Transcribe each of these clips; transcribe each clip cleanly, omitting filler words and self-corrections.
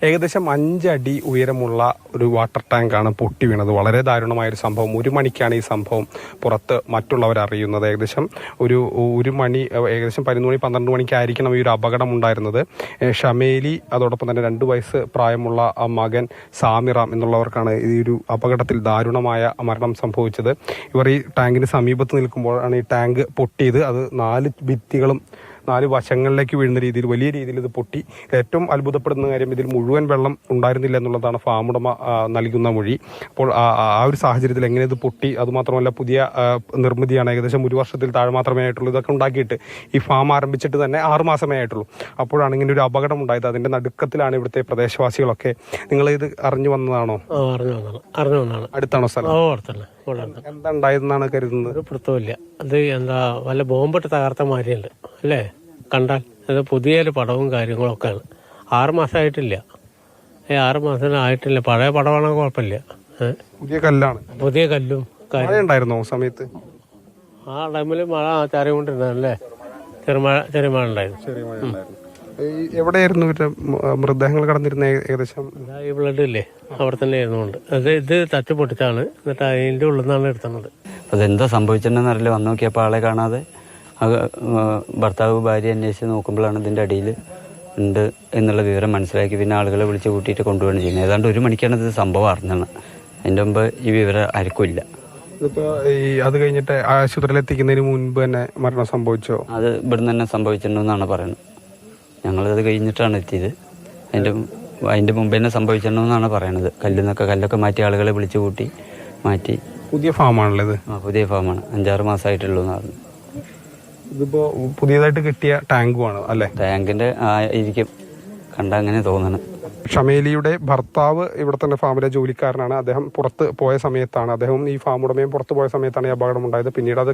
ഏകദേശം 5 അടി ഉയരമുള്ള ഒരു വാട്ടർ ടാങ്കാണ് പൊട്ടി വീണത്. വളരെ ദാരുണമായൊരു സംഭവം. 1 മണിക്കാണ് ഈ സംഭവം പുറത്ത് മറ്റുള്ളവർ അറിയുന്നത്. ഏകദേശം ഒരു മണി, ഏകദേശം 11 മണി 12 മണിക്കായിരിക്കണം ഈ ഒരു അപകടം ഉണ്ടായിരുന്നത്. ഷമേലി, അതോടൊപ്പം തന്നെ 2 വയസ്സ് പ്രായമുള്ള മകൻ സാമിറാം എന്നുള്ളവർക്കാണ് ഈ ഒരു അപകടത്തിൽ ദാരുണമായ മരണം സംഭവിച്ചത്. ഇവർ ഈ ടാങ്കിന് സമീപത്ത് നിൽക്കുമ്പോഴാണ് ഈ ടാങ്ക് പൊട്ടിയത്. അത് 4 ഭിത്തികളും 4 വശങ്ങളിലേക്ക് വീഴുന്ന രീതിയിൽ വലിയ രീതിയിൽ ഇത് പൊട്ടി. ഏറ്റവും അത്ഭുതപ്പെടുന്ന കാര്യം, ഇതിൽ മുഴുവൻ വെള്ളം ഉണ്ടായിരുന്നില്ല എന്നുള്ളതാണ് ഫാം ഉടമ നൽകുന്ന മൊഴി. അപ്പോൾ ആ ഒരു സാഹചര്യത്തിൽ എങ്ങനെ ഇത് പൊട്ടി? അതുമാത്രമല്ല, പുതിയ നിർമ്മിതിയാണ്. ഏകദേശം 1 വർഷത്തിൽ താഴെ മാത്രമേ ആയിട്ടുള്ളൂ. ഇതൊക്കെ ഉണ്ടാക്കിയിട്ട് ഈ ഫാം ആരംഭിച്ചിട്ട് തന്നെ 6 മാസമേ ആയിട്ടുള്ളൂ. അപ്പോഴാണ് ഇങ്ങനെ ഒരു അപകടം ഉണ്ടായത്. അതിന്റെ നടുക്കത്തിലാണ് ഇവിടുത്തെ പ്രദേശവാസികളൊക്കെ. നിങ്ങൾ ഇത് അറിഞ്ഞു വന്നതാണോ? അറിഞ്ഞു വന്നതാണ്. അടുത്താണോ സ്ഥലം? എന്താ ഉണ്ടായതെന്നാണ് കരുതുന്നത്? പിടുത്തമില്ല. അത് എന്താ വല്ല ബോംബിട്ട് തകർത്ത മാതിരിയുണ്ട് അല്ലേ? കണ്ടാൽ അത് പുതിയൊരു പടവും കാര്യങ്ങളൊക്കെയാണ്. 6 മാസമായിട്ടില്ല. 6 മാസമായിട്ടില്ല. പഴയ പടമാണെങ്കിൽ കുഴപ്പമില്ല. പുതിയ കല്ലാണ്. പുതിയ കല്ലും ഉണ്ടായിരുന്നോ സമയത്ത്? ആ ടൈമിൽ മഴ ചാറിക്കൊണ്ടിരുന്നല്ലേ? ചെറിയ മഴ ഉണ്ടായിരുന്നു. എവിടെയായിരുന്നു മൃതദേഹങ്ങൾ കടന്നിരുന്ന? ഏകദേശം ഈ ബ്ലഡ് ഇല്ലേ, അവിടെ തന്നെ ആയിരുന്നുകൊണ്ട് ഇത് തച്ചു പൊട്ടിച്ചാണ്. എന്നിട്ട് അതിന്റെ ഉള്ളിൽ നിന്നാണ് എടുത്തത്. അതെന്താ സംഭവിച്ചിട്ടുണ്ടെന്ന് അറിയില്ല. വന്നു നോക്കിയപ്പോൾ ആളെ കാണാതെ ഭർത്താവ് ഭാര്യ അന്വേഷിച്ച് നോക്കുമ്പോഴാണ് ഇതിൻ്റെ അടിയിൽ ഉണ്ട് എന്നുള്ള വിവരം മനസ്സിലാക്കി. പിന്നെ ആളുകളെ വിളിച്ച് കൂട്ടിയിട്ട് കൊണ്ടുപോവുകയാണ് ചെയ്യുന്നത്. ഏതാണ്ട് 1 മണിക്കാണ് ഇത് സംഭവം അറിഞ്ഞത്. അതിൻ്റെ മുമ്പ് ഈ വിവരം ആർക്കും ഇല്ല. അത് കഴിഞ്ഞിട്ട് ആശുപത്രിയിൽ എത്തിക്കുന്നതിന് മുൻപ് തന്നെ മരണം സംഭവിച്ചോ? അത് ഇവിടുന്ന് തന്നെ സംഭവിച്ചിട്ടുണ്ടെന്നാണ് പറയുന്നത്. ഞങ്ങളത് കഴിഞ്ഞിട്ടാണ് എത്തിയത്. അതിൻ്റെ മുമ്പ് തന്നെ സംഭവിച്ചിട്ടുണ്ടെന്നാണ് പറയണത്. കല്ലൊക്കെ മാറ്റി ആളുകളെ വിളിച്ചു കൂട്ടി മാറ്റി. പുതിയ ഫാമാണല്ലോ ഇത്? പുതിയ ഫാമാണ്. 5-6 മാസമായിട്ടുള്ളൂ എന്ന് പറഞ്ഞു. ഇതിപ്പോ പുതിയതായിട്ട് കിട്ടിയ ടാങ്കുമാണ് അല്ലേ? ടാങ്കിന്റെ ആയിരിക്കും, കണ്ട അങ്ങനെ തോന്നണം. ഷമേലിയുടെ ഭർത്താവ് ഇവിടെ തന്നെ ഫാമിലെ ജോലിക്കാരനാണ്. അദ്ദേഹം പുറത്ത് പോയ സമയത്താണ്, അദ്ദേഹം ഈ ഫാം ഉടമയും പുറത്ത് പോയ സമയത്താണ് ഈ അപകടം ഉണ്ടായത്. പിന്നീട് അത്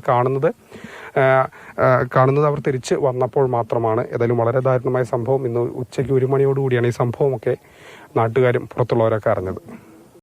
കാണുന്നത് അവർ തിരിച്ച് വന്നപ്പോൾ മാത്രമാണ്. ഏതായാലും വളരെ ദാരുണമായ സംഭവം. ഇന്ന് ഉച്ചയ്ക്ക് 1 മണിയോടുകൂടിയാണ് ഈ സംഭവമൊക്കെ നാട്ടുകാരും പുറത്തുള്ളവരൊക്കെ അറിഞ്ഞത്.